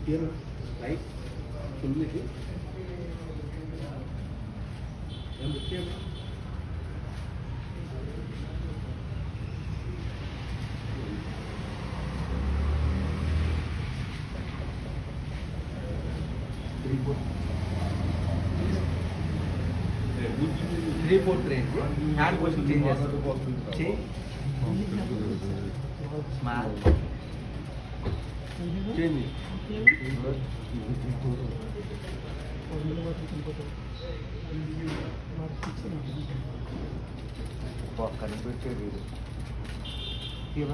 here, right? Fully. And here. Three-fourth range. Hand position changes. Change. Smile. Change. Here,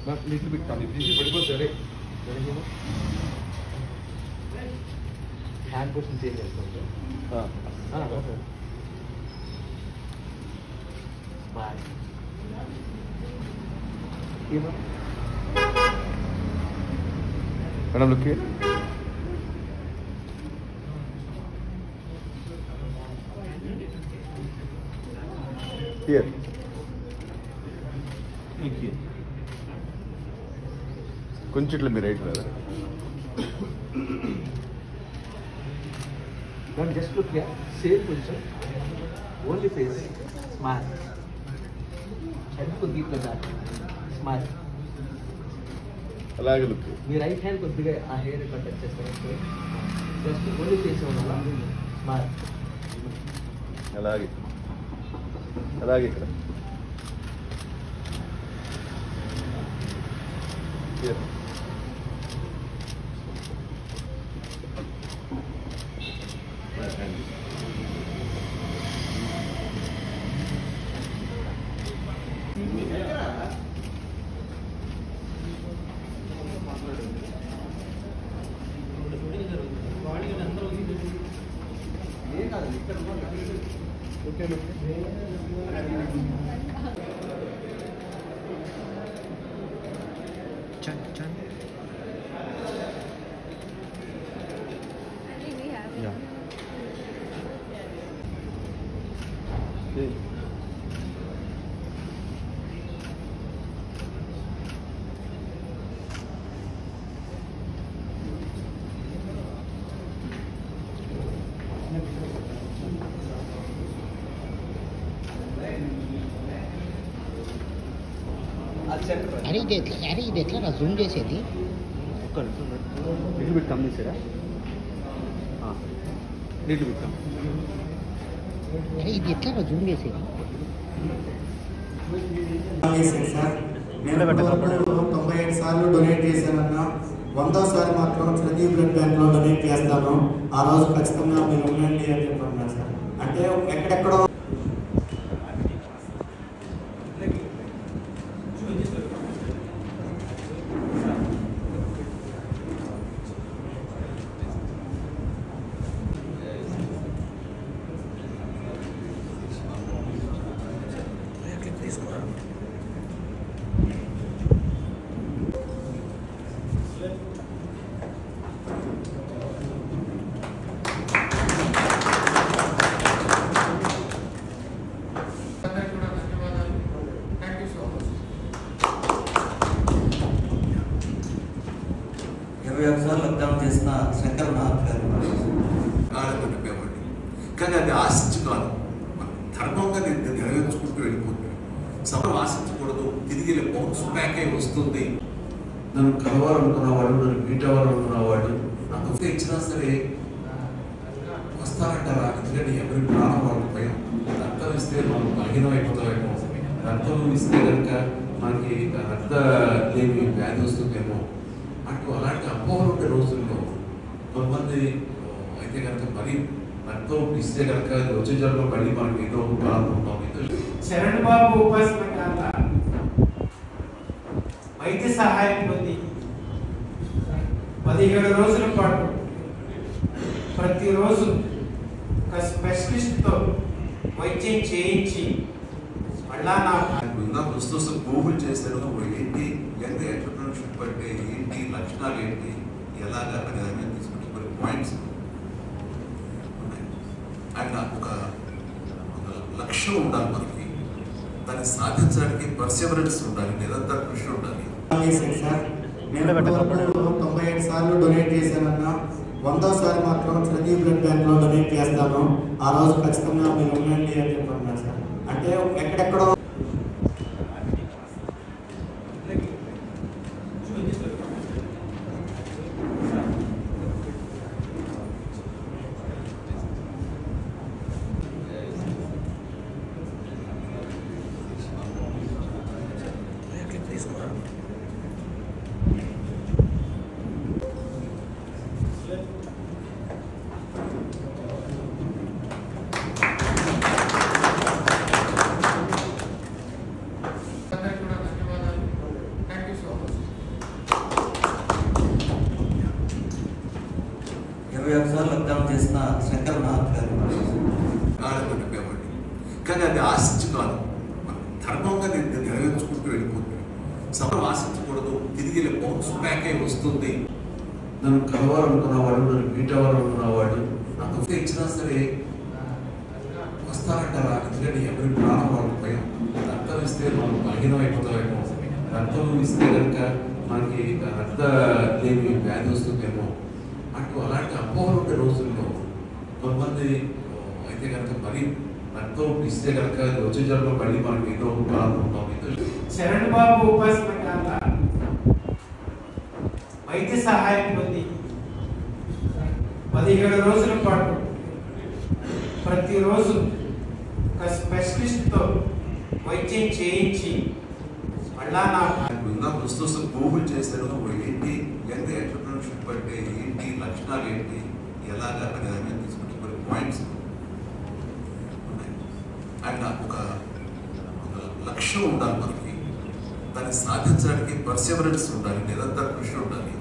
but little bit coming. This is very good. hand position changes. Smile. Here. Madam, look here. Here. Thank you. కొంచెం ఇట్లా మీరు right కదా. Don't just look here. Same position. Only face. Smile. Head को deep लगा. Smile. అలాగే look. మీ right hand కొద్దిగా ఆ hair cut చేస్తారు. జస్ట్ ఓన్లీ ఫేస్ ఉండాలా. స్మైల్. అలాగే అలాగే ఇక్కడ. Here. Chan. Yeah. అరే ఇది ఎట్లా జూమ్ చేసేది? లిటిల్ బిట్ కమ్ చేసారా? Little bit come. అరే ఇది ఎట్లా జూమ్ చేసేది? నేను 95 సార్లు డొనేట్ చేశానన్నా 100వ సారి మాత్రం ప్రతి బ్లడ్ బ్యాంక్లో డొనేట్ చేస్తాను. ఆ రోజు ఖచ్చితంగా మీరు ఉండండి అని చెప్పన్నారు సార్. అంటే ఎక్కడెక్కడో లగ్నం చేసిన శంకరనాథ్ గారు కానీ అది ఆశించు కాదు, ధర్మంగా నేను నెరవేర్చుకుంటూ వెళ్ళిపోతున్నాను. సమయం ఆశించకూడదు, తిరిగి బౌన్స్ బ్యాక్ అయి వస్తుంది. నన్ను కలవాలనుకున్నవాడు, నన్ను మీట్ అవ్వాలనుకున్నవాడు నాకు ఇచ్చినా సరే వస్తారంటారా? ఎందుకంటే ఎవరి ప్రాణం వాళ్ళకి భయం. రక్తం ఇస్తే మనం బలహీనం అయిపోతామేమో, రక్తం ఇస్తే కనుక మనకి రక్త లేని వ్యాధి వస్తుందేమో అంటూ అలాంటి అపోహలు ఉండే రోజుల్లో కొంతమంది అయితే కనుక మరీ రక్తం ఇస్తే కనుక వచ్చే జన్మలో మళ్ళీ మనకి ఏదో ప్రారంభం. శరణ్ బాబు ఉపాసన కాల వైద్య సహాయం పొంది 17 రోజుల పాటు ప్రతిరోజు ఒక స్పెషలిస్ట్తో వైద్యం చేయించి మళ్ళా నా పుస్తకం గూగుల్ చేస్తాను ఏంటి ఎంత ఎంటర్ప్రినర్షిప్ అంటే ఏంటి, లక్షణాలు ఏంటి, ఎలాగా అనే దాని మీద తీసుకుంటే కొన్ని పాయింట్స్ ఉన్నాయి. అండ్ ఒక లక్ష్యం ఉండాలి మనకి, దాన్ని సాధించడానికి పర్సివరెన్స్ ఉండాలి, నిరంతర కృషి ఉండాలి. సార్ నేను ఇప్పటివరకు 97 సార్లు డొనేట్ చేశానన్నా 100సారి మాత్రం చిరంజీవి బ్లడ్ బ్యాంక్లో డొనేట్ చేస్తాను. ఆ రోజు ఖచ్చితంగా మీరు ఉండండి అని చెప్పన్నారు సార్. అంటే ఎక్కడెక్కడో రక్తదానం చేసిన శంకరనాథ్ గారు చెప్పేవాడిని. కానీ అది ఆశించి కాదు, ధర్మంగా నేను నెరవేర్చుకుంటూ వెళ్ళిపోతున్నాను. సమయం ఆశించకూడదు, తిరిగి బౌన్స్ బ్యాక్ అయి వస్తుంది. నన్ను కలవాలనుకున్నవాడు, నన్ను మీట్ అవ్వాలనుకున్నవాడు నాకు ఇచ్చినా సరే వస్తారంటారా? ఎందుకంటే ఎవరి ప్రాణం వాళ్ళ భయం. రక్తం ఇస్తే మనం బలహీనం అయిపోతామేమో, రక్తం ఇస్తే కనుక మనకి రక్త లేని వ్యాధి వస్తుందేమో అలాంటి అపోహలు ఉండే రోజుల్లో కొంతమంది అయితే కనుక మరి రక్తం ఇస్తే కనుక వచ్చే జన్మలో మళ్ళీ మనకి ఏదో ప్రారంభం. చరణ్ బాబు ఉపాసన కాల వైద్య సహాయం పొంది 17 రోజుల పాటు ప్రతిరోజు ఒక స్పెషలిస్ట్తో వైద్యం చేయించి మళ్ళా నా ప్రస్తుతం గూగుల్ చేశాను, ఏంటి యంగ్ ఎంటర్‌ప్రెన్యూర్‌షిప్ అంటే ఏంటి, లక్షణాలు ఏంటి, ఎలాగా అనేది తీసుకుంటే కొన్ని పాయింట్స్ ఉన్నాయి. అండ్ ఒక లక్ష్యం ఉండాలి మనకి, దాన్ని సాధించడానికి పర్సివరెన్స్ ఉండాలి, నిరంతర కృషి ఉండాలి.